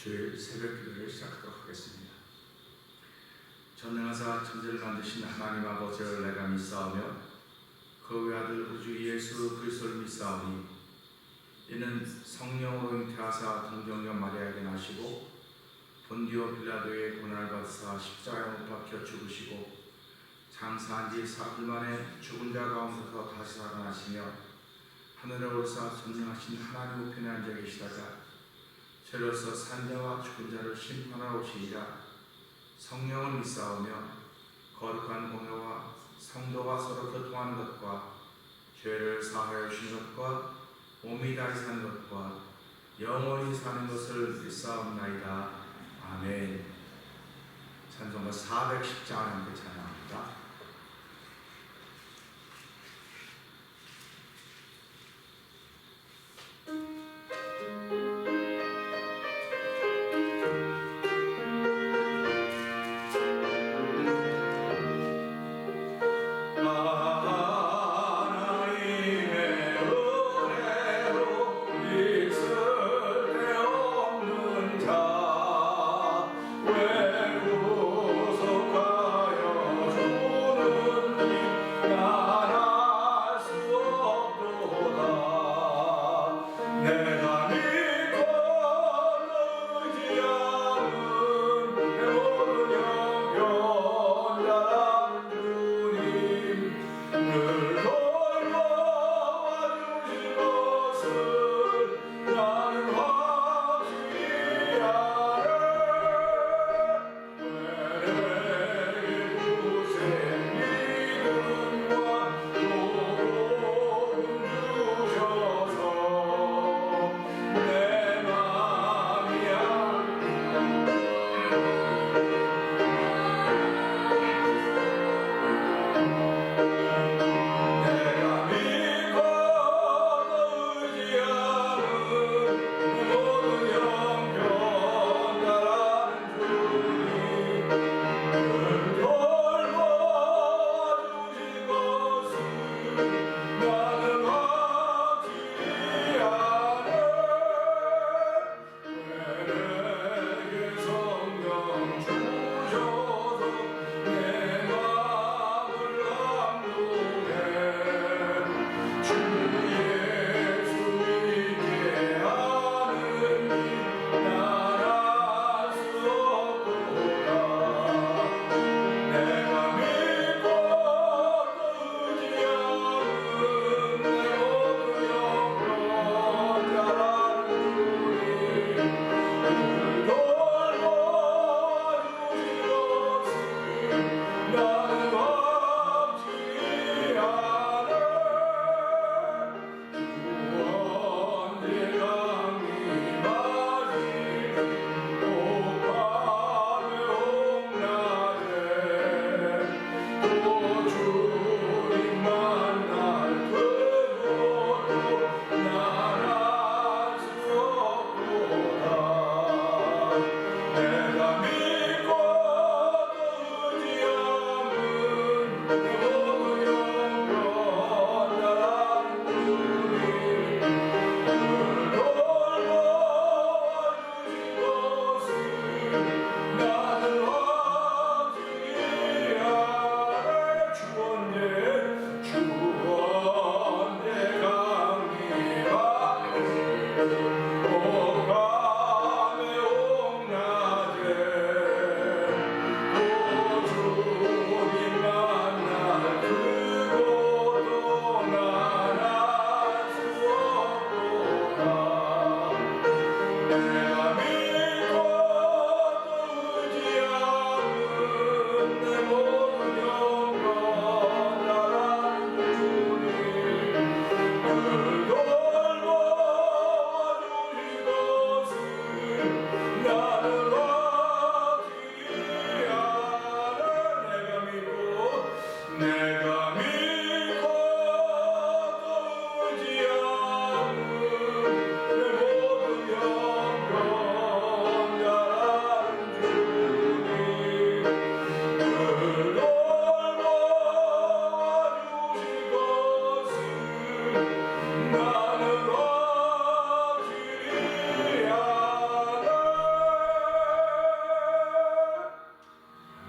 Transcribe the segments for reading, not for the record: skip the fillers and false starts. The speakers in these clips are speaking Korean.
주일 새벽 기도를 시작하도록 하겠습니다. 전능하사 천지를 만드신 하나님 아버지를 내가 믿사오며 그 외아들 우주 예수 그리스도를 믿사오니 이는 성령으로 잉태하사 동정녀 마리아에게 나시고 본디오 빌라도의 고난을 받으사 십자가에 못 박혀 죽으시고 장사한 지 사흘 만에 죽은 자 가운데서 다시 살아나시며 하늘에 오르사 전능하신 하나님 우편에 앉아 계시다가 저로서 산자와 죽은 자를 심판하러 오시리라. 성령을 믿사오며 거룩한 공회와 성도가 서로 교통하는 것과 죄를 사하여 주시는 것과 몸이 다시 사는 것과 영원히 사는 것을 믿사옵나이다. 아멘. 찬송가 410장을 함께 찬양합니다. 외구속하여 주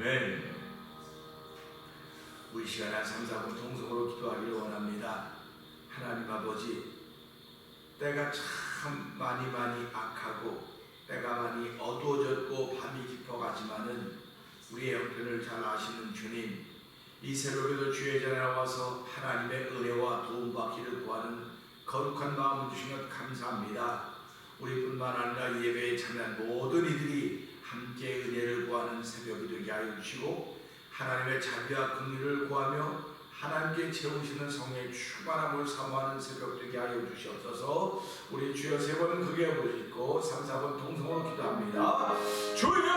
아멘. 우리 시간에 한 3, 4분 통성으로 기도하기를 원합니다. 하나님 아버지, 때가 참 많이 악하고 때가 많이 어두워졌고 밤이 깊어가지만은 우리의 형편을 잘 아시는 주님, 이 새벽에도 주의 전에 나와서 하나님의 은혜와 도움받기를 구하는 거룩한 마음을 주신 것 감사합니다. 우리뿐만 아니라 이 예배에 참여한 모든 이들이 함께 은혜를 구하는 새벽이 되게 하여 주시고, 하나님의 자비와 긍휼을 구하며 하나님께 채우시는 성령의 충만함을 사모하는 새벽 되게 하여 주시옵소서. 우리 주여 3번 크게 부르시고 3, 4번 동성으로 기도합니다. 주여!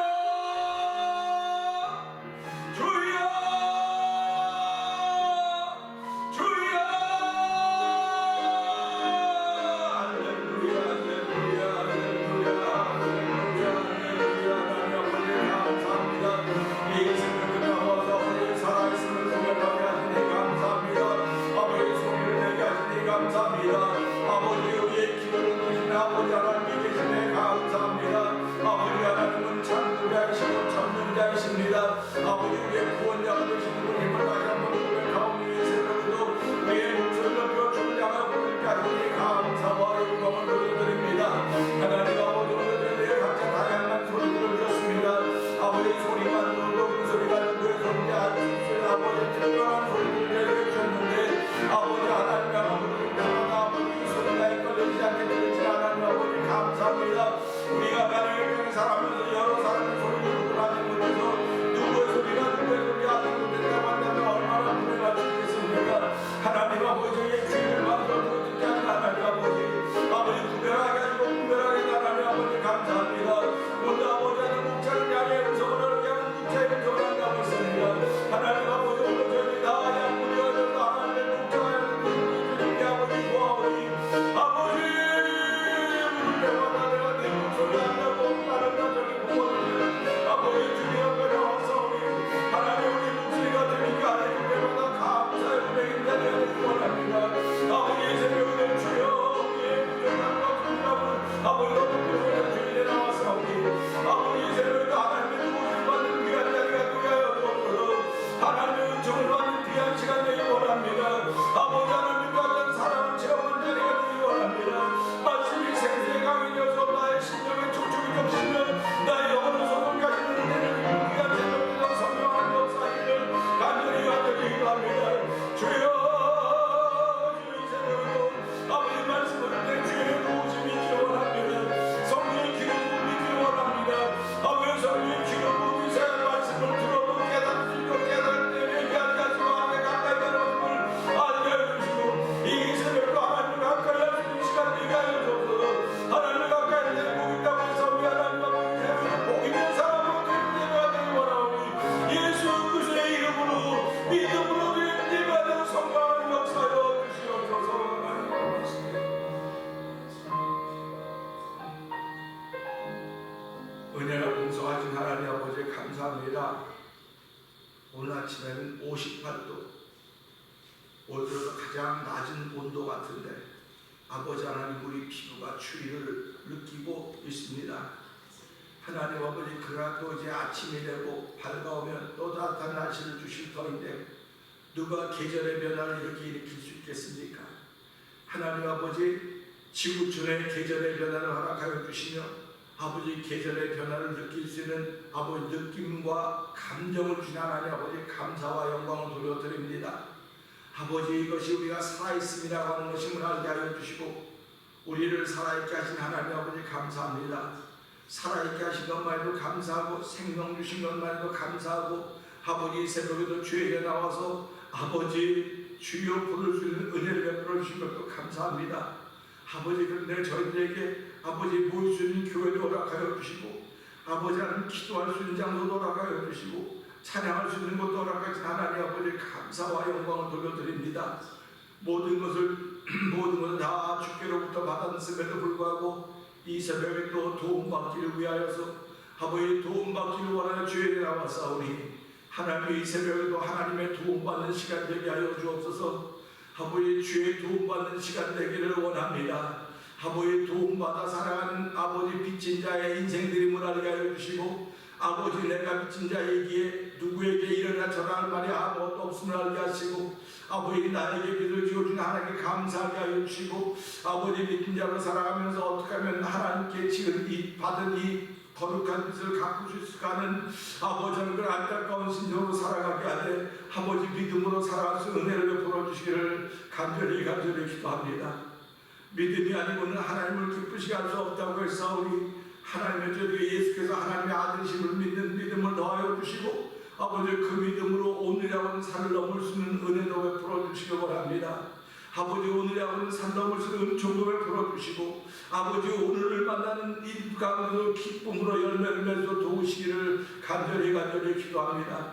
아버지, 우리의 구원자가 되시는 분임을 다시 한번 고백하오니 이 새벽에도 우리의 목소리를 높여 주를 향하여 부르게 하시니 감사와 영광을 돌려드립니다. 하나님 아버지, 오늘은 각자 다양한 소리들을 들었습니다. 아버지, 소리만 들어도 그 소리가 누구의 소리인지 알수 아버지 특별한 소리들을 내려주셨는데 아버지 하나님 아버지 아버지 소리가 이끌리지 않게 들리지 하나님 아버지 감사합니다. 우리가 만약에 살아가면서 여러 사람의 소리를 듣고 나지 못해서 누구의 소리가 누구의 소리 아는 분들과 만나면 얼마나 불행할 수 있겠습니까? 하나님 아버지의 귀를 만들어 듣지 않는 하나님 아버지 구별하게 하시고 구별하게 하나님 아버지 감사합니다. 오늘 아버지는 목자를 향해 음성을 하게 하는 목자의 음성을 한다고 했습니다. 하나님 아버지 오늘 저희 다 양분이 어려서 하나님의 목자가 주님께 아버지 구하오니 아버지 부를 때마다 내가 내 목소리 한다고 나를 다 저기 부어주시는 아버지 주님 앞에 나와서 하나님 우리 목소리가 들리게 하실 때마다 감사의 은혜인 자리를 원합니다. 아버지 새벽에 주여 우리의 부족함과 불남을 아버지가 듣고 주인에 나와서 아버지 새벽에 하나님의 도움을 받는 귀한 자리가 되게 하여 주옵소서. 하나님의 은총을 받는 귀한 시간 되기 원합니다. 아버지 하나님과 같은 사랑을 체험한 자리가 되기 원합니다. 말씀이 생수의 강이 되어서 나의 심령에 촉촉이 적시면 나의 영혼을 소금 가시는 은혜를 귀한 새벽에서 성령한 역사기를 간절히 간절히 합니다. 주여 주의 새벽에도 아버지 말씀을 내 주의 도우심이 기원합니다. 성령의 기름 부음이 기원합니다. 아버지 성령의 기름 부음이 새 말씀을 들어도 깨닫을 수 있고 깨달을 때 얘기하지 하시고 하나님 가까이 가는 것을 알게 해주시고 이 새벽도 하나님 가까이 할 수 있는 시간 되게 하여 주옵소서. 하나님 가까이 내 복 있다고 해서 우리 하나님 아버지 새벽에 복 있는 사람으로 되는 예배가 되기 원하오니 예수 그리스도의 이름으로 믿음으로 드리는 예배가 되어 성령하는 역사여 주시옵소서. 은혜가 풍성하신 하나님 아버지 감사합니다. 오늘 아침에는 58도, 올 들어서 가장 낮은 온도 같은데 아버지 하나님 우리 피부가 추위를 느끼고 있습니다. 하나님 아버지 그러나 또 이제 아침이 되고 밝아오면 또 따뜻한 날씨를 주실 터인데 누가 계절의 변화를 이렇게 일으킬 수 있겠습니까? 하나님 아버지 지구촌의 계절의 변화를 허락하여 주시며 아버지 계절의 변화를 느낄 수 있는 아버지 느낌과 감정을 주신 하나님 아버지 감사와 영광을 돌려드립니다. 아버지 이것이 우리가 살아있음이라고 하는 것임을 알게 하여 주시고 우리를 살아있게 하신 하나님 아버지 감사합니다. 살아있게 하신 것만 해도 감사하고 생명 주신 것만 해도 감사하고 아버지 새벽에도 주에게 나와서 아버지 주여 부를 수 있는 은혜를 베풀어 주신 것도 감사합니다. 아버지 그런데 저희들에게 아버지 모일 수 있는 교회도 허락하여 주시고 아버지 하나님 기도할 수 있는 장소도 허락하여 주시고 찬양할 수 있는 것도 허락하신 하나님 아버지 감사와 영광을 돌려드립니다. 모든 것을 다 주께로부터 받았음에도 불구하고 이 새벽에 또 도움받기를 위하여서 아버지 도움받기를 원하는 주에게 나와사오니 하나님 이 새벽에도 하나님의 도움받는 시간 되게 하여 주옵소서. 아버지 주의 도움받는 시간 되기를 원합니다. 아버지 도움받아 살아가는 아버지 빚진 자의 인생들임을 알게 하여 주시고 아버지 내가 미친 자에게 누구에게 일어나 전할 말이 아무것도 없음을 알게 하시고 아버지 나에게 믿을 주어준 하나님께 감사하게 하여 주시고 아버지 믿은 자로 살아가면서 어떻게 하면 하나님께 지은 이 받은 이 거룩한 뜻을 갖고 있을까 하는 아버지 그 안타까운 심정으로 살아가게 하되 아버지 믿음으로 살아갈 수 은혜를 베풀어 주시기를 간절히 기도합니다. 믿음이 아니고는 하나님을 기쁘시게 할 수 없다고 했사오니 하나님의 저주에 예수께서 하나님의 아들이심을 믿는 믿음을 더하여 주시고 아버지 그 믿음으로 오늘이라고는 산을 넘을 수 있는 은혜도 베풀어 주시기 바랍니다. 아버지 오늘이라고는 산 넘을 수 있는 은총도 베풀어 주시고 아버지 오늘을 만나는 이 가운데로 기쁨으로 열매를 맺어 도우시기를 간절히 기도합니다.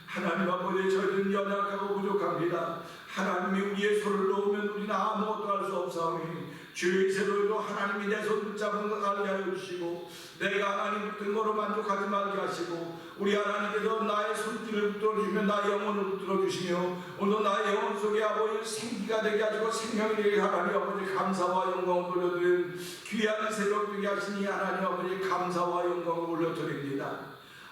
하나님 아버지 저희는 연약하고 부족합니다. 하나님이 우리의 손을 놓으면 우리는 아무것도 할 수 없사오니 주의 세로도 하나님이 내 손 붙잡은 것 알게 하여 주시고 내가 하나님 붙든 거로 만족하지 말게 하시고 우리 하나님께서 나의 손길을 붙들어 주시며 나의 영혼을 붙들어 주시며 오늘 나의 영혼 속에 아버지 생기가 되게 하시고 생명이 되게 하나님 아버지 감사와 영광을 올려드리는 귀한 새벽 되게 하시니 하나님 아버지 감사와 영광을 올려드립니다.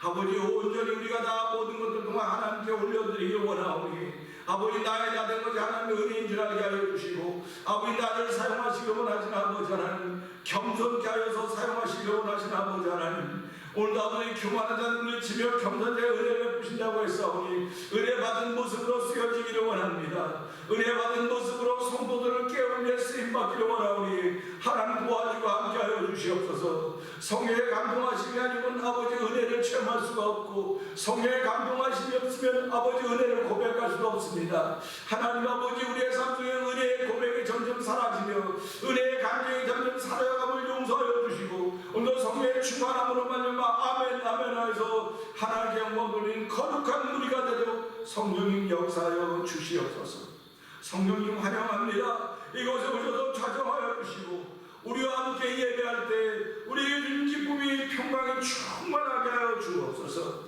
아버지 온전히 우리가 다 모든 것들 동안 하나님께 올려드리길 원하오니 아버지 나의 나 된 것이 하나님의 은혜인 줄 알게 하여 주시고 아버지 나를 사용하시기 원하신 아버지 하나님 겸손케 하여서 사용하시기 원하신 아버지 하나님 오늘도 아버지 교만한 자를 물리치며 겸손자의 은혜를 베푸신다고 했사오니 은혜 받은 모습으로 쓰여지기를 원합니다. 은혜 받은 모습으로 성도들을 깨우며 쓰임받기를 원하오니 하나님 도와주고 함께하여 주시옵소서. 성령의 감동하심이 아니면 아버지 은혜를 체험할 수가 없고 성령의 감동하심이 없으면 아버지 은혜를 고백할 수가 없습니다. 하나님 아버지 우리의 삶 속에 은혜의 고백이 점점 사라지며 은혜의 감정이 점점 사라져감을 용서하여 주시고 오늘 성령의 충만함으로 말미암아 아멘 하여서 하나님께 영광 돌리는 거룩한 우리가 되도록 성령님 역사하여 주시옵소서. 성령님 환영합니다. 이곳에 오셔서 좌정하여 주시고 우리와 함께 예배할 때 우리에게 주는 기쁨이 평강이 충만하게 하여 주옵소서.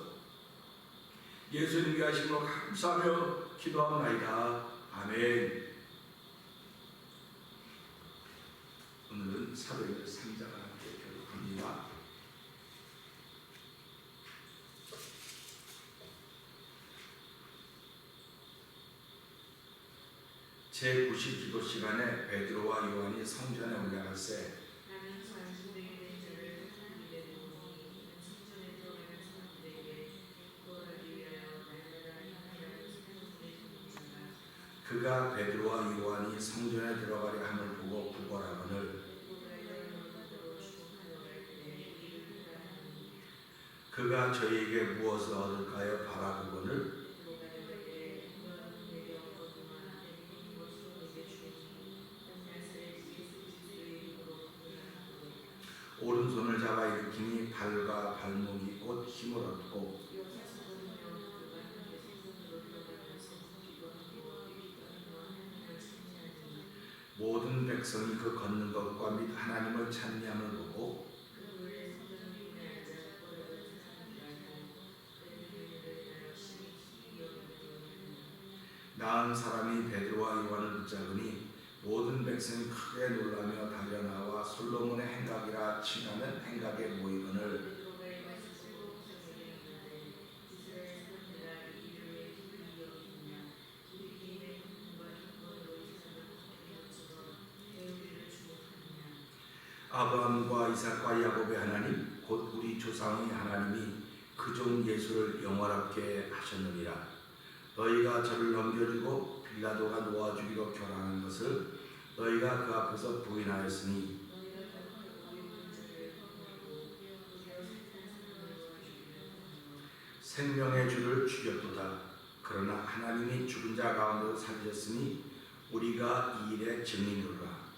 예수님께 하심으로 감사하며 기도합나이다. 아멘. 오늘은 사도행전 3장을 함께 교독합니다. 제90 기도 시간에 베드로와 요한이 성전에 올라갈새 나는 장신되게 된 자를 하나님께 보니 성전에 들어가는 사람들에게 구원하기 위하여 날마다 향하여 생명의 전문자가 그가 베드로와 요한이 성전에 들어가려 함을 보고 구걸하거늘 그가 저희에게 무엇을 얻을까요? 바라보거늘 오른손을 잡아 일으키니 발과 발목이 곧 힘을 얻고 모든 백성이 그 걷는 것과 및 하나님을 찬미함을 보고 나은 사람이 베드로와 요한을 붙잡으니 모든 백성이 크게 놀라며 달려나와 솔로몬의 행각이라 칭하는 행각에 모이거늘 아브라함과 이삭과 야곱의 하나님 곧 우리 조상의 하나님이 그 종 예수를 영원하게 하셨느니라. 너희가 저를 넘겨주고 빌라도가 놓아주기로 결하는 것을 너희가 그 앞에서 부인하였으니 생명의 주를 죽였도다. 그러나 하나님이 죽은 자 가운데서 살리셨으니 우리가 이 일의 증인이로라.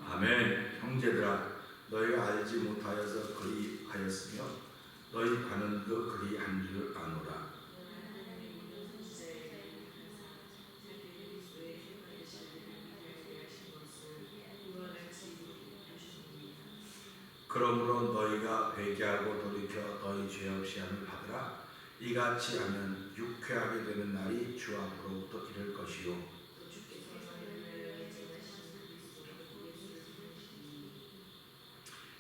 아멘. 형제들아 너희가 알지 못하여서 그리하였으며 너희 관원도 그리한 줄 아노라. 그러므로 너희가 회개하고 돌이켜 너희 죄 없이 함을 받으라. 이같이 하면 유쾌하게 되는 날이 주 앞으로부터 이를 것이요 또 주께서 너희를 위하여 예정하신 그리스도 예수를 부르시니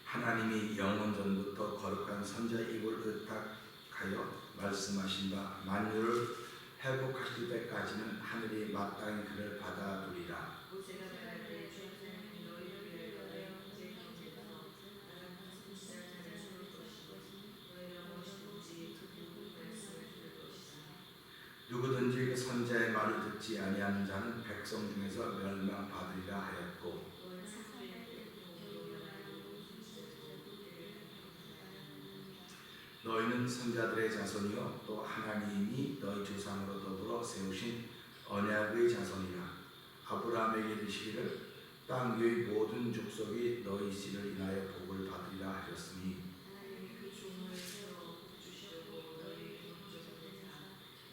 하나님이 영원 전부터 거룩한 선자 입을 의탁하여 말씀하신 바 만유를 회복하실 때까지는 하늘이 마땅히 그를 받아두리라. 모세가 말할 때 주 하나님이 너희를 위하여 내 형제 가운데서 나랑 같은 지자자를 세울 것이고 너희가 무엇이든지 듣고 말씀을 들을 것이다. 누구든지 그 선자의 말을 듣지 아니하는 자는 백성 중에서 멸망받으리라 하였고 너는 사사의 뜻으로 연하고 순수를 너희는 선자들의 자손이요 또 하나님이 너희 조상으로 더불어 세우신 언약의 자손이라. 아브라함에게 이르시기를 땅 위의 모든 족속이 너희 씨를 인하여 복을 받으리라 하셨으니 하나님이 그 종을 세워 주시려고 너희에게 목적을 내사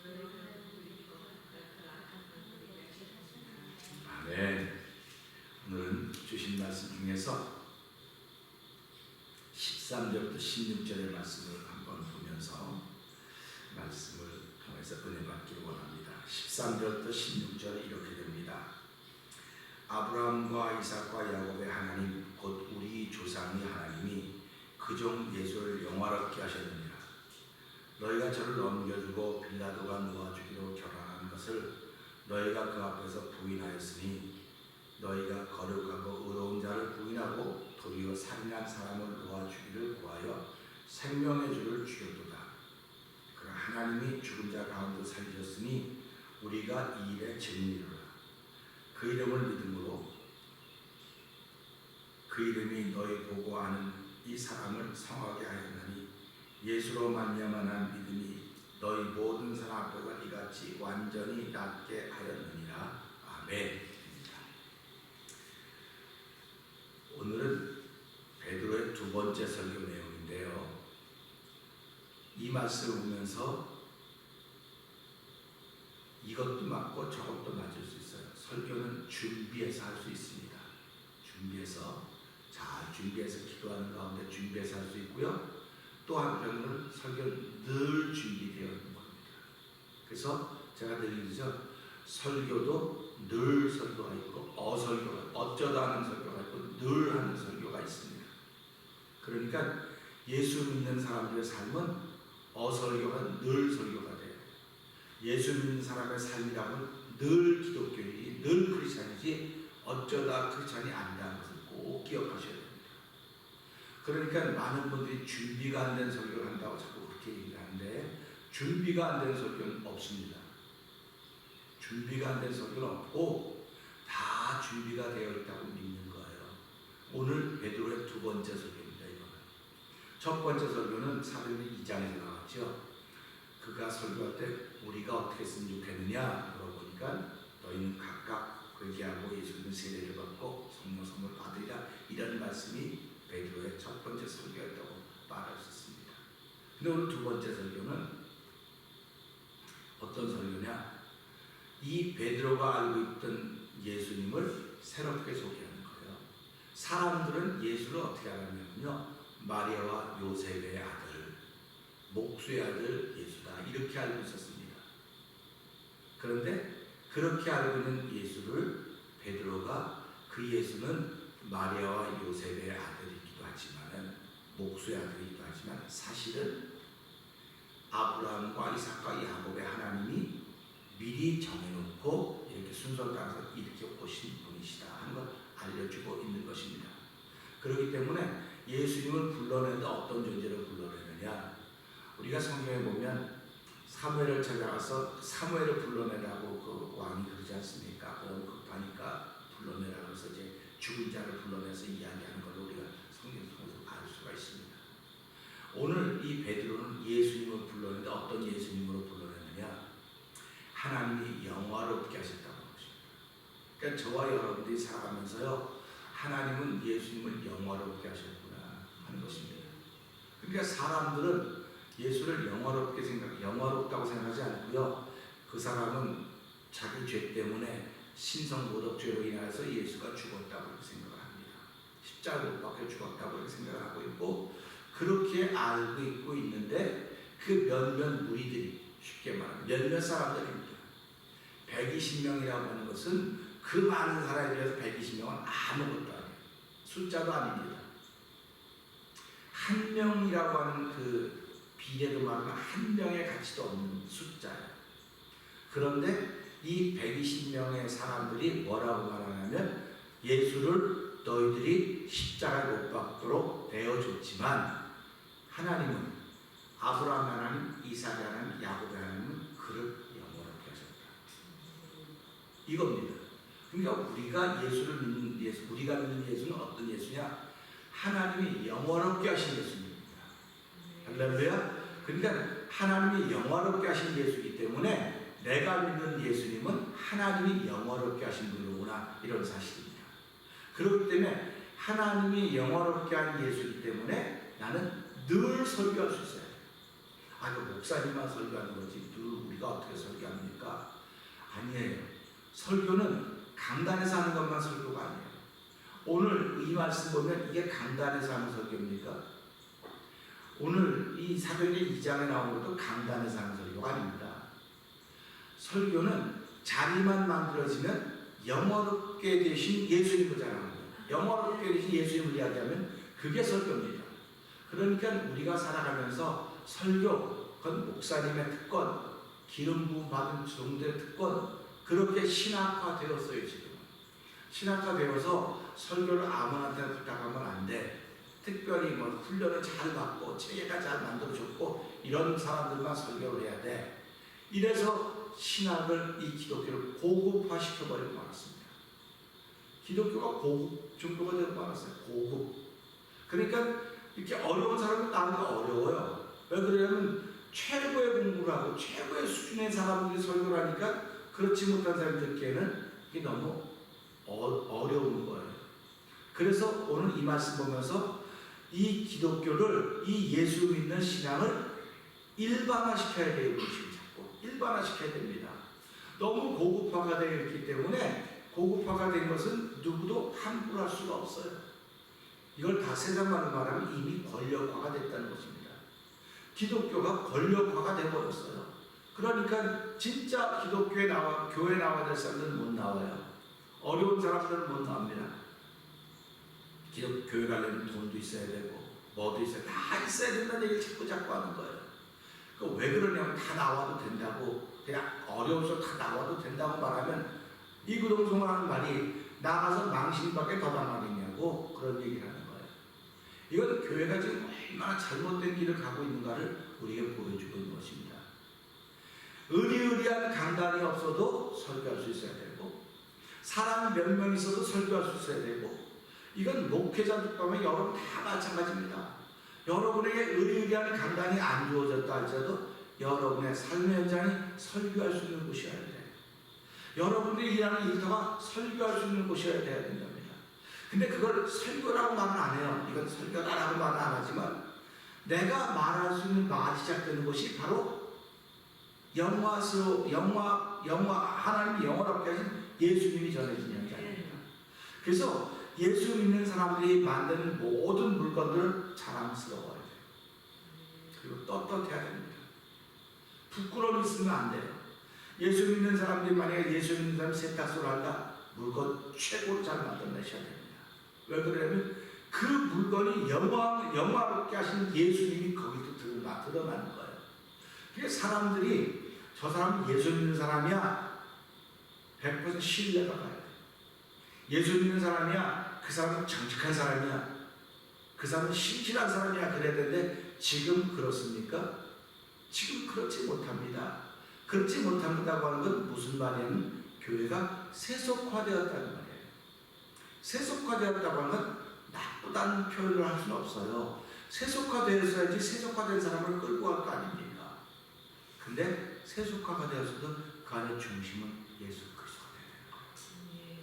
너희를 그리스도와 각각 그 악한 것들이 맺히셨으나 아멘. 오늘은 주신 말씀 중에서 13절부터 16절의 말씀을 한번 보면서 말씀을 통해서 은혜 받기를 원합니다. 13절부터 16절 이렇게 됩니다. 아브라함과 이삭과 야곱의 하나님 곧 우리 조상의 하나님이 그 종 예수를 영화롭게 하셨느니라. 너희가 저를 넘겨주고 빌라도가 놓아주기로 결혼한 것을 너희가 그 앞에서 부인하였으니 너희가 거룩하고 의로운 자를 부인하고 도리어 살인한 사람을 놓아주기를 구하여 생명의 주를 죽였도다. 그러나 하나님이 죽은 자 가운데 살리셨으니 우리가 이 일의 증인이로라. 그 이름을 믿음으로 그 이름이 너희 보고 아는 이 사람을 성하게 하였나니 예수로 말미암아 난 믿음이 너희 모든 사람 앞에서 이같이 완전히 낫게 하였느니라. 아멘. 오늘은 베드로의 두 번째 설교 내용인데요. 이 말씀을 보면서 이것도 맞고 저것도 맞을 수 있어요. 설교는 준비해서 할 수 있습니다. 잘 준비해서 기도하는 가운데 준비해서 할 수 있고요. 또 한편으로는 설교는 늘 준비되어 있는 겁니다. 그래서 제가 늘 얘기하죠. 설교도 늘 설교가 있고 어설교가 어쩌다 하는 설교가 있고 늘 하는 설교가 있습니다. 그러니까 예수 믿는 사람들의 삶은 어설교가 늘 설교가 돼요. 예수 믿는 사람의 삶이라고는 늘 기독교인이 늘 크리스찬이지 어쩌다 크리스찬이 아니라는 것을 꼭 기억하셔야 됩니다. 그러니까 많은 분들이 준비가 안 된 설교를 한다고 자꾸 그렇게 얘기를 하는데 준비가 안 된 설교는 없습니다. 준비가 안 된 설교는 없고 다 준비가 되어 있다고 믿는 거예요. 오늘 베드로의 두 번째 설교입니다. 이거는 첫 번째 설교는 사도행전 2장에서 나왔죠. 그가 설교할 때 우리가 어떻게 했으면 좋겠느냐 물어보니까 너희는 각각 회개하고 예수님의 세례를 받고 성령 선물 받으리라 이런 말씀이 베드로의 첫 번째 설교였다고 말할 수 있습니다. 근데 오늘 두 번째 설교는 어떤 설교냐? 이 베드로가 알고 있던 예수님을 새롭게 소개하는 거예요. 사람들은 예수를 어떻게 알았냐면요, 마리아와 요셉의 아들, 목수의 아들 예수다 이렇게 알고 있었습니다. 그런데 그렇게 알고 있는 예수를 베드로가 그 예수는 마리아와 요셉의 아들이기도 하지만 목수의 아들이기도 하지만 사실은 아브라함과 이삭과 야곱의 하나님이 미리 정해놓고 이렇게 순서를 따라서 이렇게 오신 분이시다 하는 걸 알려주고 있는 것입니다. 그렇기 때문에 예수님을 불러내는데 어떤 존재로 불러내느냐, 우리가 성경에 보면 사무엘을 찾아가서 사무엘을 불러내라고 그 왕이 그러지 않습니까? 너무 급하니까 불러내라고 해서 이제 죽은 자를 불러내서 이야기하는 걸 우리가 성경 통해서 알 수가 있습니다. 오늘 이 베드로는 예수님을 불러내는데 어떤 예수님으로 불러내느냐, 하나님이 영화롭게 하셨다고 하는 것입니다. 그러니까 저와 여러분들이 살아가면서요, 하나님은 예수님을 영화롭게 하셨구나 하는 것입니다. 그러니까 사람들은 예수를 영화롭다고 생각하지 않고요, 그 사람은 자기 죄 때문에 신성모독죄로 인하여서 예수가 죽었다고 생각을 합니다. 십자가로 못 박혀 죽었다고 생각을 하고 있고 그렇게 알고 있고 있는데 그 몇몇 무리들이, 쉽게 말하면 몇몇 사람들입니다. 120명이라고 하는 것은 그 많은 사람에 비해서 120명은 아무것도 아니에요. 숫자도 아닙니다. 한 명이라고 하는 그 비례도 말하면 한 명의 가치도 없는 숫자예요. 그런데 이 120명의 사람들이 뭐라고 말하냐면 예수를 너희들이 십자가에 못 박도록 내어줬지만 하나님은 아브라함 하나님, 이삭 하나님, 야곱의 하나님은 그를 영원하게 하셨다. 이겁니다. 그러니까 우리가 예수를 믿는 예수, 우리가 믿는 예수는 어떤 예수냐? 하나님이 영원하게 하신 예수입니다. 할렐루야. 그러니까 하나님이 영원하게 하신 예수이기 때문에 내가 믿는 예수님은 하나님이 영원하게 하신 분이구나, 이런 사실입니다. 그렇기 때문에 하나님이 영원하게 한 예수이기 때문에 나는 늘 설교할 수 있어요. 그 목사님만 설교하는 거지 늘 우리가 어떻게 설교합니까? 아니에요. 설교는 강단에서 하는 것만 설교가 아니에요. 오늘 이 말씀 보면 이게 강단에서 하는 설교입니까? 오늘 이 사도행전 2장에 나온 것도 강단에서 하는 설교가 아닙니다. 설교는 자리만 만들어지면 영원하게 되신 예수님을 자랑하는 거예요. 영원하게 되신 예수님을 이야기하면 그게 설교입니다. 그러니까 우리가 살아가면서 설교, 그건 목사님의 특권, 기름 부음 받은 종들의 특권, 그렇게 신학화되었어요. 지금 신학화되어서 설교를 아무한테나 부탁하면 안 돼. 특별히 뭐 훈련을 잘 받고 체계가 잘 만들어졌고 이런 사람들만 설교를 해야 돼. 이래서 신학을, 이 기독교를 고급화시켜버리고 말았습니다. 기독교가 고급 정도가 되고 말았어요. 고급. 그러니까 이렇게 어려운 사람은 나오기가 어려워요. 왜 그러냐면 최고의 공부를 하고 최고의 수준의 사람들이 설교를 하니까 그렇지 못한 사람들 듣기에는 이게 너무 어려운 거예요. 그래서 오늘 이 말씀 보면서 이 기독교를, 이 예수 믿는 신앙을 일반화시켜야 돼요. 자꾸 일반화시켜야 됩니다. 너무 고급화가 되어 있기 때문에 고급화가 된 것은 누구도 함부로 할 수가 없어요. 이걸 다 세상말로 말하면 이미 권력화가 됐다는 것입니다. 기독교가 권력화가 되어버렸어요. 그러니까 진짜 기독교에 교회 나와야 될 사람들은 못 나와요. 어려운 사람들은 못 나옵니다. 교회 가려면 돈도 있어야 되고 뭐도 있어야, 다 있어야 된다는 얘기를 자꾸 하는 거예요. 왜 그러냐면 다 나와도 된다고, 그냥 어려워서 다 나와도 된다고 말하면 이구동성을 말이 나가서 망신밖에 더 당하겠냐고 그런 얘기를 하는 거예요. 이건 교회가 지금 얼마나 잘못된 길을 가고 있는가를 우리에게 보여주고 있는 것입니다. 의리의리한 강단이 없어도 설교할 수 있어야 되고, 사람 몇 명 있어도 설교할 수 있어야 되고, 이건 목회자들 보면 여러분 다 마찬가지입니다. 여러분에게 의리의리한 강단이 안 주어졌다 할지라도 여러분의 삶의 현장이 설교할 수 있는 곳이어야 돼요. 여러분들이 일하는 일터가 설교할 수 있는 곳이어야 돼야 된답니다. 근데 그걸 설교라고 말은 안 해요. 이건 설교라고 말은 안 하지만 내가 말할 수 있는 말이 시작되는 것이 바로 하나님이 영원하게 하신 예수님이 전해진 현장입니다. 그래서 예수 믿는 사람들이 만드는 모든 물건들은 자랑스러워야 돼요. 그리고 떳떳해야 됩니다. 부끄러움이 있으면 안 돼요. 예수 믿는 사람들이 만약에 예수 믿는 사람이 세탁소를 한다, 물건 최고로 잘 만들어내셔야 됩니다. 왜 그러냐면 그 물건이 영화롭게 하신 예수님이 거기도 드러나는 거예요. 그래서 사람들이 저 사람은 예수 믿는 사람이야 100% 신뢰가 가요. 예수 믿는 사람이야, 그 사람은 정직한 사람이야, 그 사람은 신실한 사람이야 그래야 되는데 지금 그렇습니까? 지금 그렇지 못합니다. 그렇지 못합니다고 하는 건 무슨 말이냐면 교회가 세속화되었다는 말이에요. 세속화되었다고 하는 건 나쁘다는 표현을 할 수는 없어요. 세속화되었어야지 세속화된 사람을 끌고 갈 거 아닙니까? 근데 세속화가 되었어도 그 안에 중심은 예수 그리스도가 되는 거예요.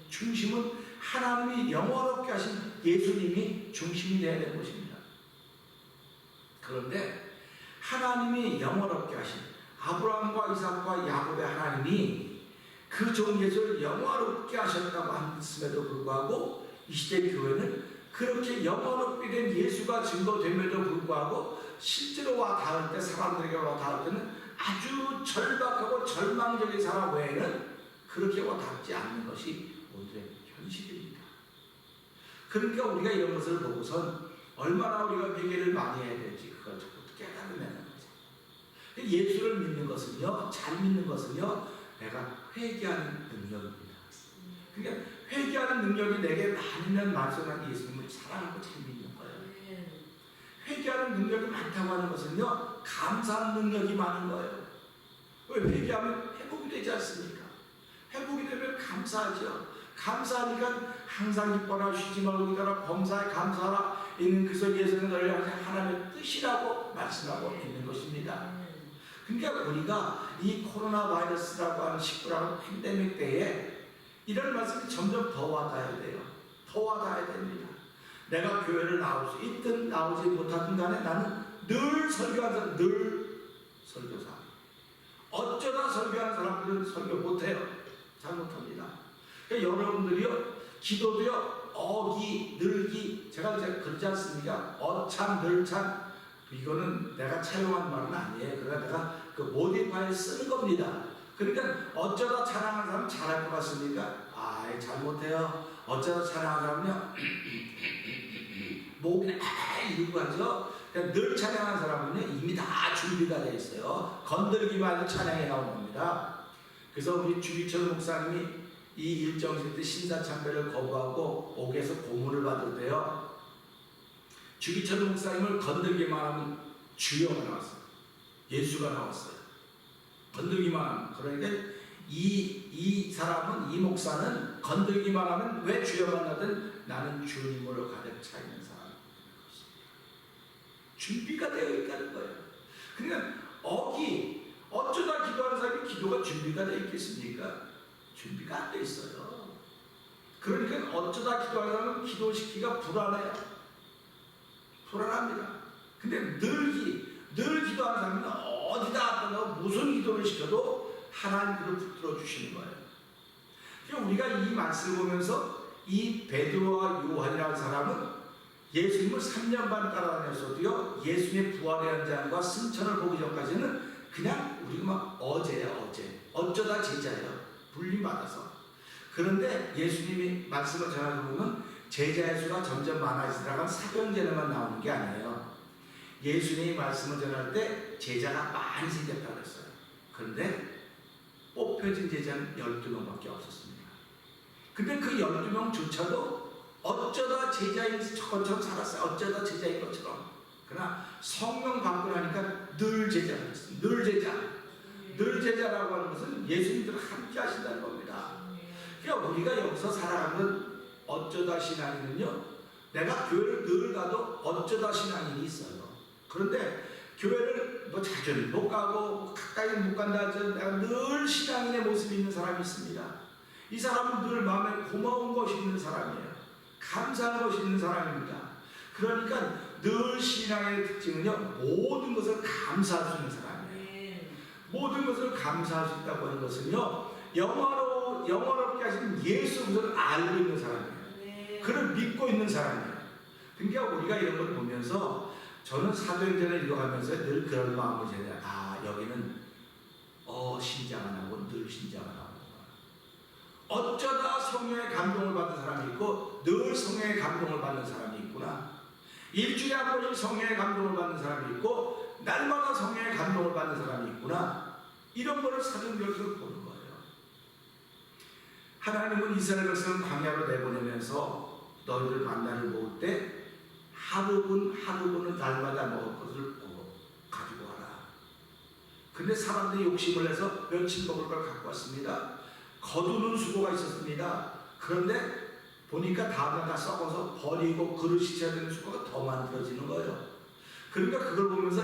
중심은 하나님이 영원롭게 하신 예수님이 중심이 되어야 되는 것입니다. 그런데 하나님이 영원롭게 하신 아브라함과 이삭과 야곱의 하나님이 그 종 예수를 영원롭게 하셨다고 했음에도 불구하고 이 시대 교회는 그렇게 영원롭게 된 예수가 증거됨에도 불구하고 실제로 와 닿을 때, 사람들에게 와 닿을 때는 아주 절박하고 절망적인 상황 외에는 그렇게 와 닿지 않는 것이 오늘의 현실입니다. 그러니까 우리가 이런 것을 보고선 얼마나 우리가 회개를 많이 해야 될지 그걸 자꾸 깨달으면 거죠. 예수를 믿는 것은요, 잘 믿는 것은요, 내가 회개하는 능력입니다. 그러니까 회개하는 능력이 내게 많으면 말씀한 예수님을 사랑하고 잘 믿는 거예요. 회개하는 능력이 많다고 하는 것은요, 감사하는 능력이 많은 거예요. 왜? 회개하면 회복이 되지 않습니까? 회복이 되면 감사하죠. 감사하니까 항상 기뻐라, 쉬지 말고 기도하라, 범사에 감사하라. 있는 그래서 예수는 너를 향해 하나님의 뜻이라고 말씀하고 있는 것입니다. 그러니까 우리가 이 코로나 바이러스라고 하는 19라는 팬데믹 때에 이런 말씀이 점점 더 와닿아야 돼요. 더 와닿아야 됩니다. 내가 교회를 나올 수 있든 나오지 못하든 간에 나는 늘 설교하는 사람, 늘 설교사. 어쩌다 설교하는 사람들은 설교 못해요. 잘 못합니다. 그러니까 여러분들이요, 기도도요, 어기, 늘기, 제가 이제 그러지 않습니까? 어참, 늘참, 이거는 내가 차용한 말은 아니에요. 그러니까 내가 그 모디파이에 쓰는 겁니다. 그러니까 어쩌다 찬양하는 사람 잘할 것 같습니까? 잘 못해요. 어쩌다 찬양하는 사람은요, 목이 이러고 하죠. 그러니까 늘 찬양하는 사람은요, 이미 다 준비가 되어 있어요. 건들기만 해도 찬양이 나오는 겁니다. 그래서 우리 주기철 목사님이 이 일정식 때 신사참배를 거부하고 옥에서 고문을 받을 때요, 주기철 목사님을 건들기만 하면 주여가 나왔어요. 예수가 나왔어요. 건들기만 하면. 그러니까 이 사람은, 이 목사는 건들기만 하면 왜 주여만 나든 나는 주님으로 가득 차 있는 사람인 것입니다. 준비가 되어 있다는 거예요. 그러니까 어쩌다 기도하는 사람이 기도가 준비가 되어 있겠습니까? 준비가 안 돼 있어요. 그러니까 어쩌다 기도하는 사람은 기도시키기가 불안해요. 불안합니다. 근데 늘 기도하는 사람은 어디다 앞에서 무슨 기도를 시켜도 하나님 그를 붙들어 주시는 거예요. 그러니까 우리가 이 말씀을 보면서 이 베드로와 요한이라는 사람은 예수님을 3년 반 따라다녔어도요, 예수님의 부활의 현장과 승천을 보기 전까지는 그냥 우리가 막 어제야. 어쩌다 제자예요. 불림받아서. 그런데 예수님이 말씀을 전하다 보면 제자의 수가 점점 많아지다가 사병제에만 나오는 게 아니에요. 예수님이 말씀을 전할 때 제자가 많이 생겼다고 그랬어요. 그런데 뽑혀진 제자는 12명밖에 없었습니다. 근데 그 12명조차도 어쩌다 제자인 것처럼 살았어요. 어쩌다 제자인 것처럼. 그러나 성령 받고 나니까 늘 제자가 됐어요. 늘 제자라고 하는 것은 예수님들과 함께 하신다는 겁니다. 그러니까 우리가 여기서 살아가는 어쩌다 신앙인은요, 내가 교회를 늘 가도 어쩌다 신앙인이 있어요. 그런데 교회를 뭐 자주는 못 가고 가까이 못 간다 하죠. 내가 늘 신앙인의 모습이 있는 사람이 있습니다. 이 사람은 늘 마음에 고마운 것이 있는 사람이에요. 감사한 것이 있는 사람입니다. 그러니까 늘 신앙의 특징은요, 모든 것을 감사할 수 있는 사람이에요. 모든 것을 감사할 수 있다고 하는 것은요, 영원롭게 하신 예수 그리스도를 알고 있는 사람이에요. 그를 믿고 있는 사람이에요. 그러니까 우리가 이런 걸 보면서 저는 사도행전을 읽어가면서 늘 그런 마음을 제대로, 여기는 신장 안 하고 늘 신장 안 하고, 어쩌다 성령의 감동을 받는 사람이 있고 늘 성령의 감동을 받는 사람이 있구나. 일주일에 한 번씩 성령의 감동을 받는 사람이 있고 날마다 성령의 감동을 받는 사람이 있구나. 이런 거를 사도행전에서 보는 거예요. 하나님은 이스라엘 백성을 광야로 내보내면서 너희들 만나를 모을 때 하루분은 날마다 먹을 것을 가지고 와라. 근데 사람들이 욕심을 내서 며칠 먹을 걸 갖고 왔습니다. 거두는 수고가 있었습니다. 그런데 보니까 다음날 다 썩어서 버리고 그릇이 쳐야 되는 수고가 더 만들어지는 거예요. 그러니까 그걸 보면서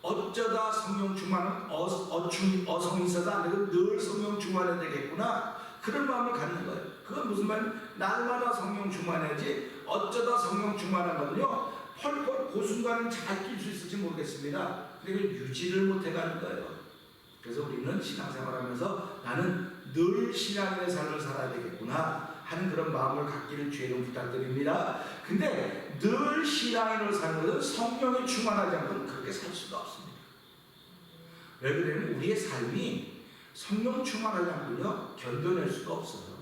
어쩌다 성령 충만은 어성이 있어도 안 되고 늘 성령 충만해야 되겠구나. 그런 마음을 갖는 거예요. 그건 무슨 말이냐면 날마다 성령 충만해야지 어쩌다 성령 충만한 거는요, 펄펄 그 순간은 잘 낄 수 있을지 모르겠습니다. 그리고 유지를 못해가는 거예요. 그래서 우리는 신앙생활하면서 나는 늘 신앙의 삶을 살아야 되겠구나. 하는 그런 마음을 갖기를 주의로 부탁드립니다. 근데 늘 신앙인으로 사는 것은 성령이 충만하지 않고는 그렇게 살 수가 없습니다. 왜 그러냐면 우리의 삶이 성령 충만하지 않고요 견뎌낼 수가 없어요.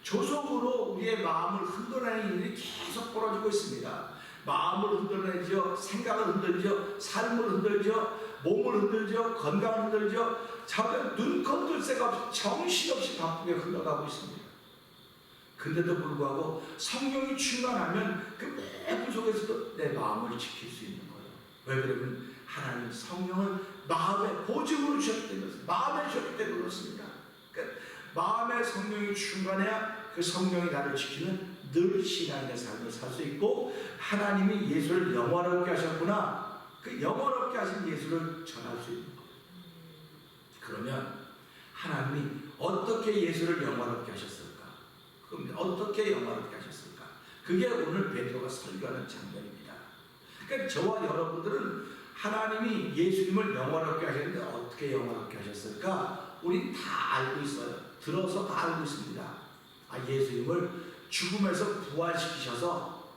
조속으로 우리의 마음을 흔들어내는 일이 계속 벌어지고 있습니다. 마음을 흔들어내죠, 생각을 흔들죠, 삶을 흔들죠, 몸을 흔들죠, 건강을 흔들죠. 자꾸 눈 건들 새가 없이 정신없이 바쁘게 흘러가고 있습니다. 근데도 불구하고 성령이 충만하면 그 매분 속에서도 내 마음을 지킬 수 있는 거예요. 왜 그러면 하나님 성령을 마음의 보증으로 주셨기 때문에, 마음에 주셨기 때문에 그렇습니다. 그러니까 마음의 성령이 충만해야 그 성령이 나를 지키는 늘 신앙의 삶을 살 수 있고, 하나님이 예수를 영원롭게 하셨구나, 그 영원롭게 하신 예수를 전할 수 있는 거예요. 그러면 하나님이 어떻게 예수를 영원롭게 하셨을까? 그럼 어떻게 영원롭게 하셨을까? 그게 오늘 베드로가 설교하는 장면입니다. 그러니까 저와 여러분들은 하나님이 예수님을 영원롭게 하셨는데 어떻게 영원롭게 하셨을까? 우린 다 알고 있어요. 들어서 다 알고 있습니다. 예수님을 죽음에서 부활시키셔서,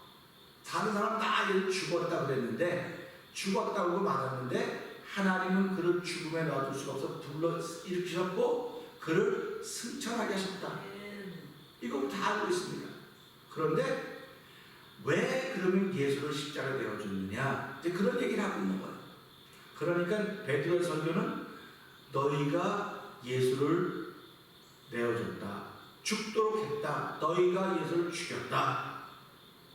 다른 사람 다 죽었다고 그랬는데, 죽었다고 말았는데 하나님은 그를 죽음에 놔둘 수가 없어 불러 일으키셨고 그를 승천하게 하셨다. 이거 다 알고 있습니다. 그런데 왜 그러면 예수를 십자가에 내어줬느냐, 이제 그런 얘기를 하고 있는 거예요. 그러니까 베드로의 설교는 너희가 예수를 내어줬다, 죽도록 했다, 너희가 예수를 죽였다.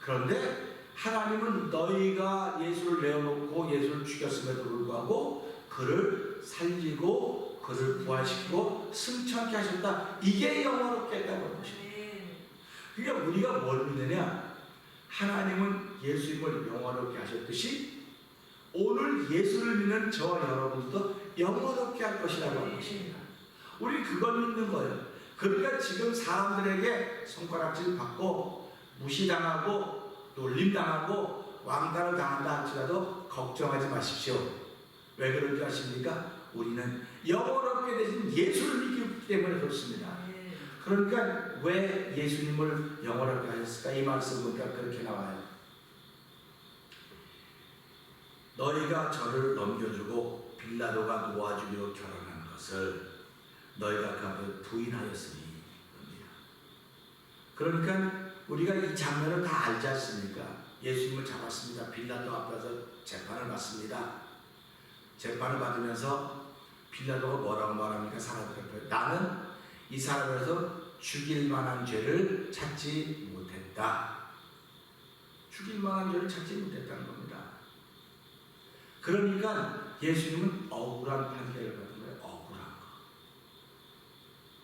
그런데 하나님은 너희가 예수를 내어놓고 예수를 죽였음에도 불구하고 그를 살리고 그를 부활시키고 승천케 하셨다. 이게 영원롭게 했다고 하는 것입니다. 그러니까 우리가 뭘 믿느냐, 하나님은 예수님을 영원롭게 하셨듯이 오늘 예수를 믿는 저와 여러분도 영원롭게 할 것이라고 하는 것입니다. 우리 그걸 믿는 거예요. 그러니까 지금 사람들에게 손가락질 받고 무시당하고 놀림당하고 왕따를 당한다 할지라도 걱정하지 마십시오. 왜 그런지 아십니까? 우리는 영원롭게 되신 예수를 믿기 때문에 그렇습니다. 그러니까 왜 예수님을 영원롭게 하셨을까? 이 말씀 보니까 그렇게 나와요. 너희가 저를 넘겨주고 빌라도가 놓아주기로 결혼한 것을 너희가 그 앞에 부인하였으니 겁니다. 그러니까 우리가 이 장면을 다 알지 않습니까? 예수님을 잡았습니다. 빌라도 앞에서 재판을 받습니다. 재판을 받으면서 빌라도가 뭐라고 말합니까? 사람들에게 나는 이 사람에서 죽일 만한 죄를 찾지 못했다. 죽일 만한 죄를 찾지 못했다는 겁니다. 그러니까 예수님은 억울한 판결을 받은 거예요. 억울한 거.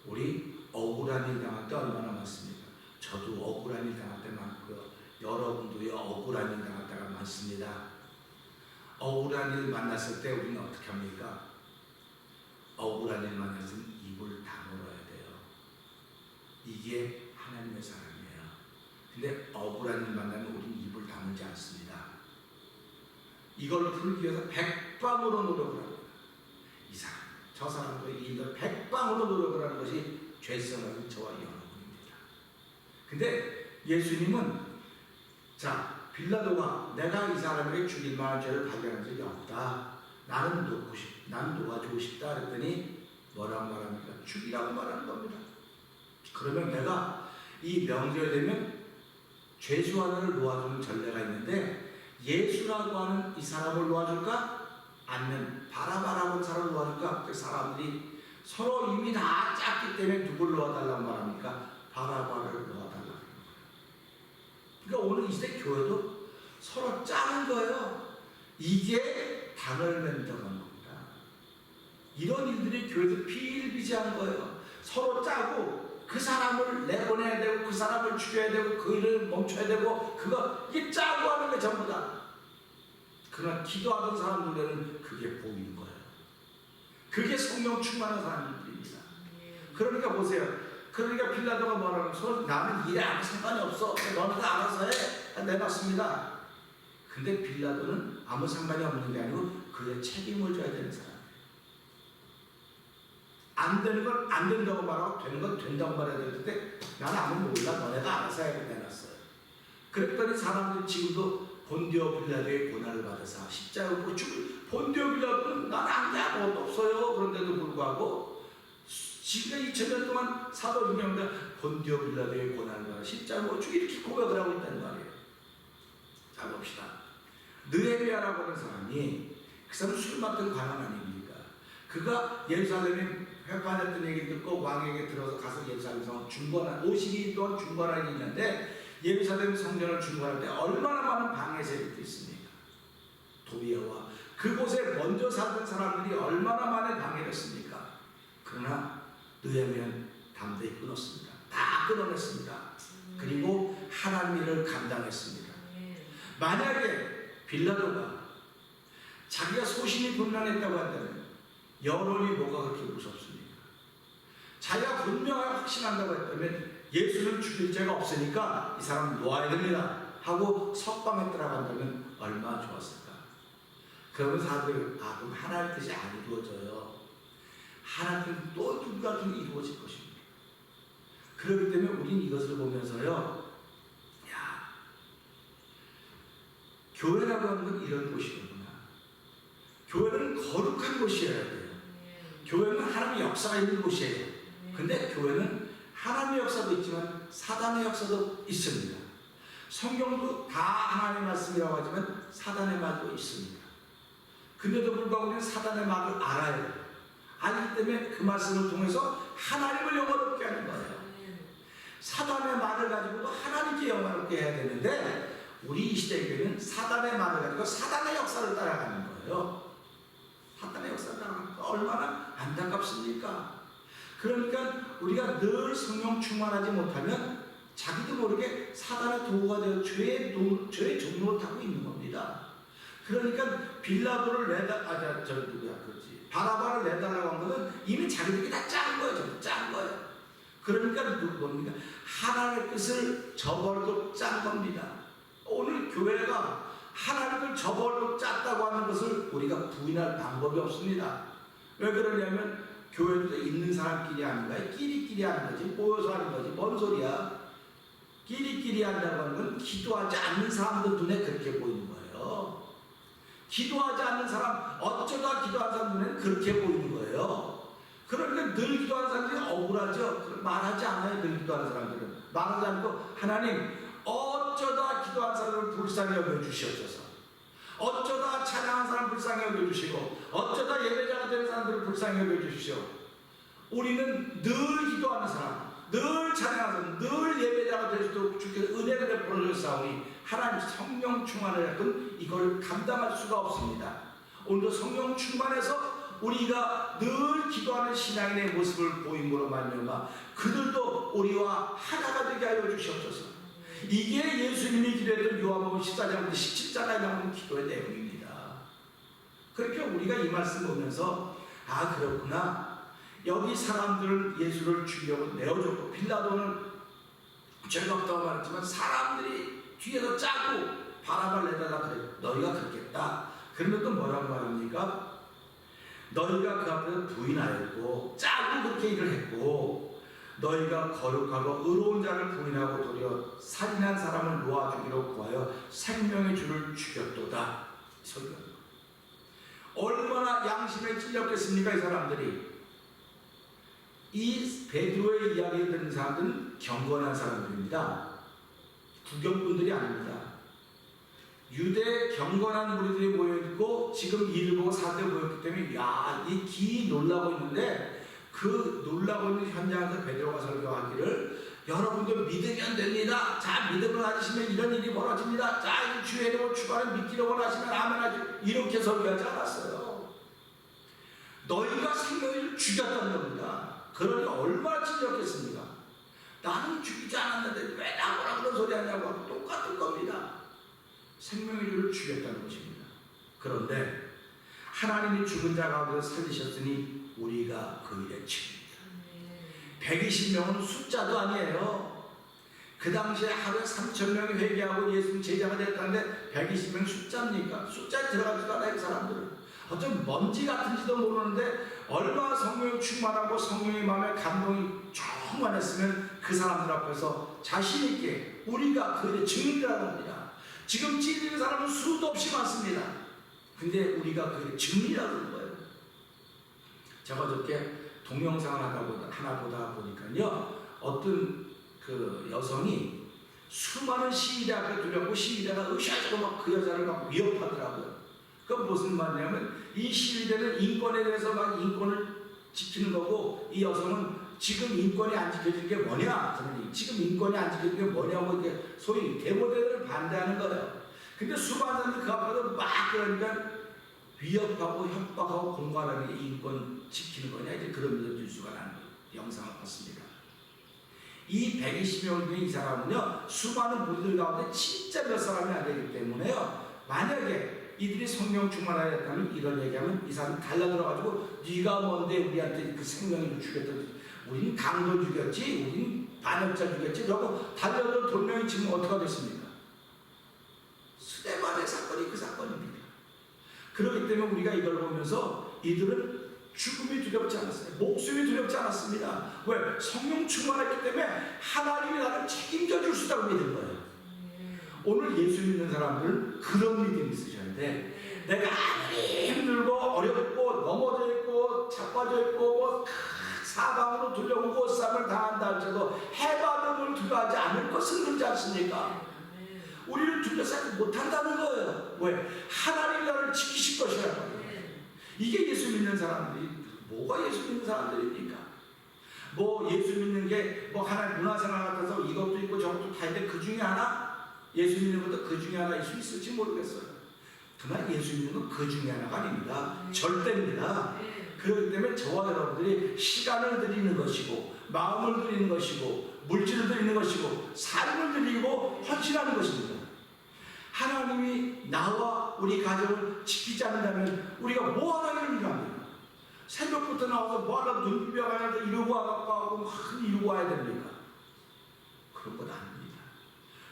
우리 억울한 일 당할 때 얼마나 많습니까? 저도 억울한 일 당할 때 많고요. 여러분도요 억울한 일 당할 때가 많습니다. 억울한 일 만났을 때 우리는 어떻게 합니까? 억울한 일 만났으면 입을 다물어야 돼요. 이게 하나님의 사랑이에요. 근데 억울한 일 만나면 우리는 입을 다물지 않습니다. 이걸 풀기 위해서 백방으로 노력을 합니다. 이 사람, 저 사람도 이 일을 백방으로 노력을 하는 것이 죄성을 저와 여러분입니다. 근데 예수님은 자, 빌라도가 내가 이 사람에게 죽일 만한 죄를 발견한 적이 없다. 나는 도와주고 싶다. 그랬더니 뭐라고 말합니까? 죽이라고 말하는 겁니다. 그러면 내가 이 명절이 되면 죄수 하나를 놓아주는 전례가 있는데 예수라고 하는 이 사람을 놓아줄까? 아니면 바라바라고 하는 사람을 놓아줄까? 그 사람들이 서로 이미 다 짰기 때문에 누굴 놓아달라고 말합니까? 바라바라를 놓아달라고. 그러니까 오늘 이 시대 교회도 서로 짜는 거예요. 이게 단을 맨다는 겁니다. 이런 일들이 교회에서 비일비재한 거예요. 서로 짜고 그 사람을 내보내야 되고 그 사람을 죽여야 되고 그 일을 멈춰야 되고 이게 짜고 하는 게 전부 다. 그러나 기도하던 사람들에는 그게 보이는 거예요. 그게 성령 충만한 사람들입니다. 그러니까 보세요. 그러니까 빌라도가 뭐라고 나는 일에 아무 상관이 없어. 너는 알아서 해. 내놨습니다. 근데 빌라도는 아무 상관이 없는 게 아니고 그의 책임을 져야 되는 사람. 안 되는 건 안 된다고 말하고 되는 건 된다고 말해야 되는데 나는 아무 몰라. 너네가 알아서 해야겠다 해놨어요. 그랬더니 사람들이 지금도 본디오 빌라도의 고난을 받아서 십자가에 못 죽을 본디오 빌라도는 나는 아무것도 없어요. 그런데도 불구하고 지금 2000년 동안 사도행전에 본디오 빌라도의 고난을 받아 십자가에 못 죽을 이렇게 고백을 하고 있다는 말이에요. 자 봅시다. 느헤미야라고 하는 사람이 그 사람 술 맡은 관원 아닙니까? 그가 예루살렘에 회파했던 얘기 듣고 왕에게 들어서 가서 예루살렘 성 중건한 52일 동안 중건한 일이 있는데 예루살렘 성전을 중건할 때 얼마나 많은 방해 세력이 있습니까? 도비아와 그곳에 먼저 살던 사람들이 얼마나 많이 방해됐습니까? 그러나 느헤미야는 담대히 끊었습니다. 다 끊어냈습니다. 그리고 하나님 일을 감당했습니다. 만약에 빌라도가 자기가 소신이 분명했다고 한다면 여론이 뭐가 그렇게 무섭습니까? 자기가 분명하게 확신한다고 했다면 예수를 죽일 죄가 없으니까 이 사람 놓아야 됩니다 하고 석방에 들어간다면 얼마나 좋았을까? 그러면 사람들이 그럼 하나님의 뜻이 안 이루어져요. 하나님의 뜻은 또 누가 좀 이루어질 것입니다. 그렇기 때문에 우리는 이것을 보면서요, 교회라고 하는 건 이런 곳이구나. 교회는 거룩한 곳이어야 돼요. 교회는 하나님의 역사가 있는 곳이에요. 근데 교회는 하나님의 역사도 있지만 사단의 역사도 있습니다. 성경도 다 하나님의 말씀이라고 하지만 사단의 말도 있습니다. 근데도 불구하고 우리는 사단의 말을 알아야 돼요. 알기 때문에 그 말씀을 통해서 하나님을 영화롭게 하는 거예요. 사단의 말을 가지고도 하나님께 영화롭게 해야 되는데 우리 이 시대의 교회는 사단의 말을 가지고 사단의 역사를 따라가는 거예요. 사단의 역사를 따라가는 거 얼마나 안타깝습니까? 그러니까 우리가 늘 성령 충만하지 못하면 자기도 모르게 사단의 도구가 되어 죄의 종로를 타고 있는 겁니다. 그러니까 빌라도를 바라바를 내달라고 한 것은 이미 자기들이 다 짠 거예요. 전부 짠 거예요. 그러니까 뭡니까? 하나님의 뜻을 저버리고 짠 겁니다. 오늘 교회가 하나님을 저버리고 짰다고 하는 것을 우리가 부인할 방법이 없습니다. 왜 그러냐면 교회도 있는 사람끼리 하는 거야. 끼리끼리 하는 거지. 모여서 하는 거지. 뭔 소리야? 끼리끼리 한다고 하는 건 기도하지 않는 사람들 눈에 그렇게 보이는 거예요. 기도하지 않는 사람, 어쩌다 기도하는 사람 눈에는 그렇게 보이는 거예요. 그러니까 늘 기도하는 사람들이 억울하죠. 말하지 않아요. 늘 기도하는 사람들은. 말하지 않고 하나님 어쩌다 기도한 사람을 불쌍히 여겨주시옵소서. 어쩌다 찬양한 사람 불쌍히 여겨주시고 어쩌다 예배자가 되는 사람들을 불쌍히 여겨주시오. 우리는 늘 기도하는 사람, 늘 찬양하는 사람, 늘 예배자가 될 수도 주께서 은혜를 베풀어 주사오니 하나님 성령 충만을 했던 이걸 감당할 수가 없습니다. 오늘도 성령 충만해서 우리가 늘 기도하는 신앙인의 모습을 보임으로 말미암아 그들도 우리와 하나가 되게 하여 주시옵소서. 이게 예수님이 기도했던 요한복음 14장 17장에 나오는 기도의 내용입니다. 그렇게 우리가 이 말씀 보면서 그렇구나. 여기 사람들은 예수를 죽이려고 내어줬고 빌라도는 죄가 없다고 말했지만 사람들이 뒤에서 짜고 바라바를 내달라 그래. 너희가 그렇겠다. 그러면 또 뭐라고 말합니까? 너희가 그 앞에서 부인하였고 짜고 그렇게 일을 했고 너희가 거룩하고 의로운 자를 부인하고 도리어 살인한 사람을 놓아주기로 구하여 생명의 주를 죽였도다. 얼마나 양심에 찔렸겠습니까? 이 사람들이. 이 베드로의 이야기를 듣는 사람들은 경건한 사람들입니다. 구경꾼들이 아닙니다. 유대 경건한 무리들이 모여있고 지금 이를 보고 사람들이 모였기 때문에 이 기 놀라고 있는데 그 놀라고 있는 현장에서 베드로가 설교하기를 여러분들 믿으면 됩니다. 자, 믿음을 가지시면 이런 일이 벌어집니다. 자, 주의 이름으로 주관을 믿기로 원하시면 아멘 하지. 이렇게 설교하지 않았어요. 너희가 생명을 죽였다는 겁니다. 그러니 얼마나 찔렸겠습니까? 나는 죽이지 않았는데 왜 나보라 그런 소리 하냐고 하고 똑같은 겁니다. 생명의 주를 죽였다는 것입니다. 그런데 하나님이 죽은 자 가운데 살리셨으니 우리가 그 일에 책임입니다. 120명은 숫자도 아니에요. 그 당시에 하루에 3,000명이 회개하고 예수님 제자가 됐다는데 120명 숫자입니까? 숫자에 들어가지도 않아요. 그 사람들은. 어쩜 먼지 같은지도 모르는데 얼마나 성령이 충만하고 성령의 마음에 감동이 충만했으면 그 사람들 앞에서 자신 있게 우리가 그들의 증인이라고 합니다. 지금 찔리는 사람은 수도 없이 많습니다. 근데 우리가 그들의 증인이라고 하는 거예요. 제가 어저께 동영상을 하나 보다 보니까요, 어떤 그 여성이 수많은 시위대 앞에 두려고 시위대가 으쌰하고 막 그 여자를 막 위협하더라고요. 그건 무슨 말이냐면 이 시위대는 인권에 대해서 막 인권을 지키는 거고, 이 여성은 지금 인권이 안 지켜지는 게 뭐냐? 지금 인권이 안 지켜지는 게 뭐냐고 이게 소위 데모대를 반대하는 거예요. 근데 수많은 사람들이 그 앞에서 막 그러니까 위협하고 협박하고 공갈하는 게 인권 지키는 거냐, 이제 그러면서 뉴스가 나는 영상을 봤습니다. 이 120명 중에 이 사람은요, 수많은 무리들 가운데 진짜 몇 사람이 안 되기 때문에요, 만약에 이들이 성령 충만하였다면 이런 얘기하면 이 사람이 달라들어가지고 네가 뭔데 우리한테 그 생명을 죽였던, 우리는 강도 죽였지, 우리는 반역자 죽였지, 그러고 달려들어 돌멩이 치면 어떡하 됐습니까? 수대만의 사건이 그 사건입니다. 그렇기 때문에 우리가 이걸 보면서 이들은 죽음이 두렵지 않았어요. 목숨이 두렵지 않았습니다. 왜? 성령 충만했기 때문에 하나님이 나를 책임져 줄 수 있다고 믿은 거예요. 오늘 예수 믿는 사람들은 그런 믿음이 있으셔야 돼. 내가 아무리 힘들고 어렵고 넘어져 있고 자빠져 있고 뭐 사방으로 둘러보고 싸움을 당한다 할지라도 해받음을 두려워하지 않을 것은 그렇지 않습니까? 우리를 둘러싸지 못한다는 거예요. 왜? 하나님이 나를 지키실 것이라고. 이게 예수 믿는 사람들이, 뭐가 예수 믿는 사람들입니까? 뭐 예수 믿는 게 뭐 하나님 문화생활 같아서 이것도 있고 저것도 다 있는데 그 중에 하나, 예수 믿는 것도 그 중에 하나일 수 있을지 모르겠어요. 그러나 예수 믿는 건 그 중에 하나가 아닙니다. 절대입니다. 그렇기 때문에 저와 여러분들이 시간을 드리는 것이고 마음을 드리는 것이고 물질을 드리는 것이고 삶을 드리고 헌신하는 것입니다. 하나님이 나와 우리 가정을 지키지 않는다면 우리가 뭐 하나를 일합니까? 새벽부터 나와서 뭐 하나 눈 비벼가면서 이러고 와갖고 막 이러고 와야 됩니까? 그런 건 아닙니다.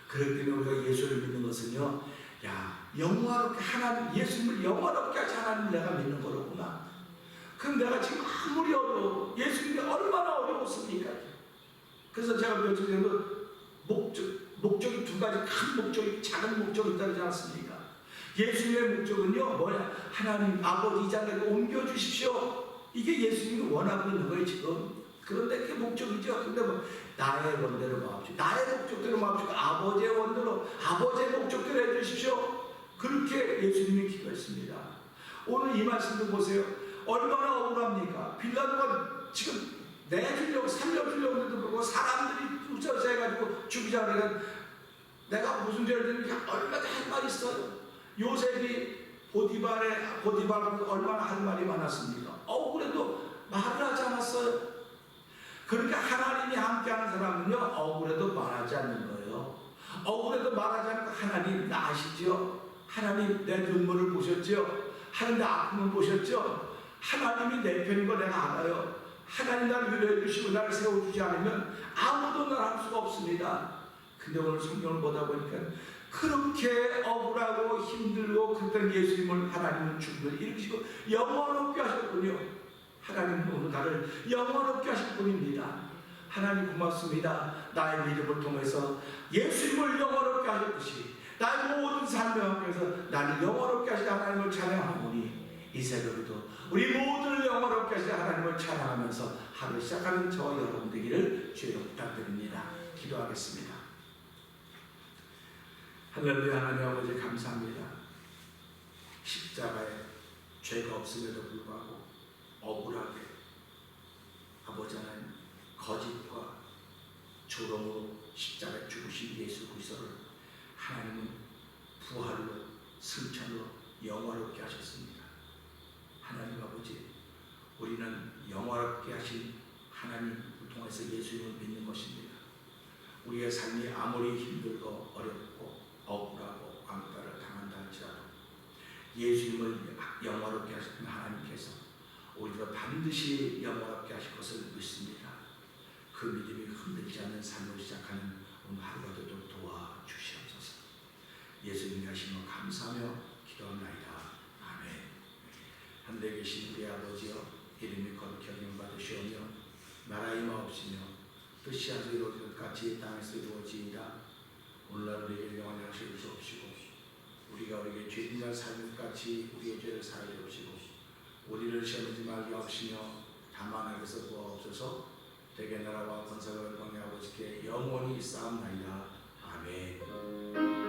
그렇기 때문에 우리가 예수를 믿는 것은요, 야, 영화롭게 하나님, 예수님을 영화롭게 하시 하나님을 내가 믿는 거로구나. 그럼 내가 지금 아무리 어려워, 예수님이 얼마나 어려웠습니까? 그래서 제가 며칠 전에도 목적이 두 가지, 큰 목적이, 작은 목적이 있다지 않습니까? 예수님의 목적은요, 뭐냐? 하나님 아버지 이 자리에 옮겨주십시오. 이게 예수님이 원하고 있는 거예요, 지금. 그런데 그게 목적이죠. 근데 뭐, 나의 원대로 마옵시고, 나의 목적대로 마옵시고, 아버지의 원대로, 아버지의 목적대로 해주십시오. 그렇게 예수님이 기도했습니다. 오늘 이 말씀도 보세요. 얼마나 억울합니까? 빌라도가 지금 내주려고, 살려주려고 해도 그러고, 사람들이 쫓아서 해가지고 죽이자 그러니까 내가 무슨 죄를 지는지 얼마나 할 말이 있어요. 요셉이 보디발은 얼마나 할 말이 많았습니까? 억울해도 말을 하지 않았어요. 그러니까 하나님이 함께하는 사람은요, 억울해도 말하지 않는 거예요. 억울해도 말하지 않고, 하나님 나 아시죠? 하나님 내 눈물을 보셨죠? 하나님 내 아픔을 보셨죠? 하나님이 내 편인 거 내가 알아요. 하나님 나를 위로해 주시고 나를 세워주지 않으면 아무도 날 할 수가 없습니다. 근데 오늘 성경을 보다 보니까 그렇게 억울하고 힘들고 그랬던 예수님을 하나님은 죽음을 일으키시고 영원롭게 하셨군요. 하나님은 오늘 나를 영원롭게 하실 분입니다. 하나님 고맙습니다. 나의 믿음을 통해서 예수님을 영원롭게 하셨듯이 나의 모든 삶의 함께해서 나를 영원롭게 하신 하나님을 찬양하오니, 이 새벽에도 우리 모두를 영원롭게 하신 하나님을 찬양하면서 하루 시작하는 저와 여러분 되기를 주여 부탁드립니다. 기도하겠습니다. 할렐루야. 하나님 아버지 감사합니다. 십자가에 죄가 없음에도 불구하고 억울하게 아버지 하나님 거짓과 조롱으로 십자가에 죽으신 예수 그리스도를 하나님은 부활로 승천으로 영화롭게 하셨습니다. 하나님 아버지, 우리는 영화롭게 하신 하나님을 통해서 예수님을 믿는 것입니다. 우리의 삶이 아무리 힘들고 어렵고 억울하고 왕따를 당한다 할지라도 예수님을 영화롭게 하셨던 하나님께서 우리가 반드시 영화롭게 하실 것을 믿습니다. 그 믿음이 흔들리지 않는 삶을 시작하는 오늘 하루라도 도와주시옵소서. 예수님이 하신 것 감사하며 기도합니다. 아멘. 하늘에 계신 우리 아버지여, 이름이 거룩히 여김받으시오며 나라의 마옵시며 뜻이 하늘에서 이루어지는 것 같이 땅에서 이루어지이다. 오늘날 우리에게 영원한 양식을 주옵시고 우리가 우리에게 죄인자 사는 것 같이 우리의 죄를 사하여 주옵시고 우리를 시험하지 말게 하옵시며 다만 악에서 구하옵소서. 대개 나라와 권세와 영광이 아버지께 영원히 있사옵나이다. 아멘.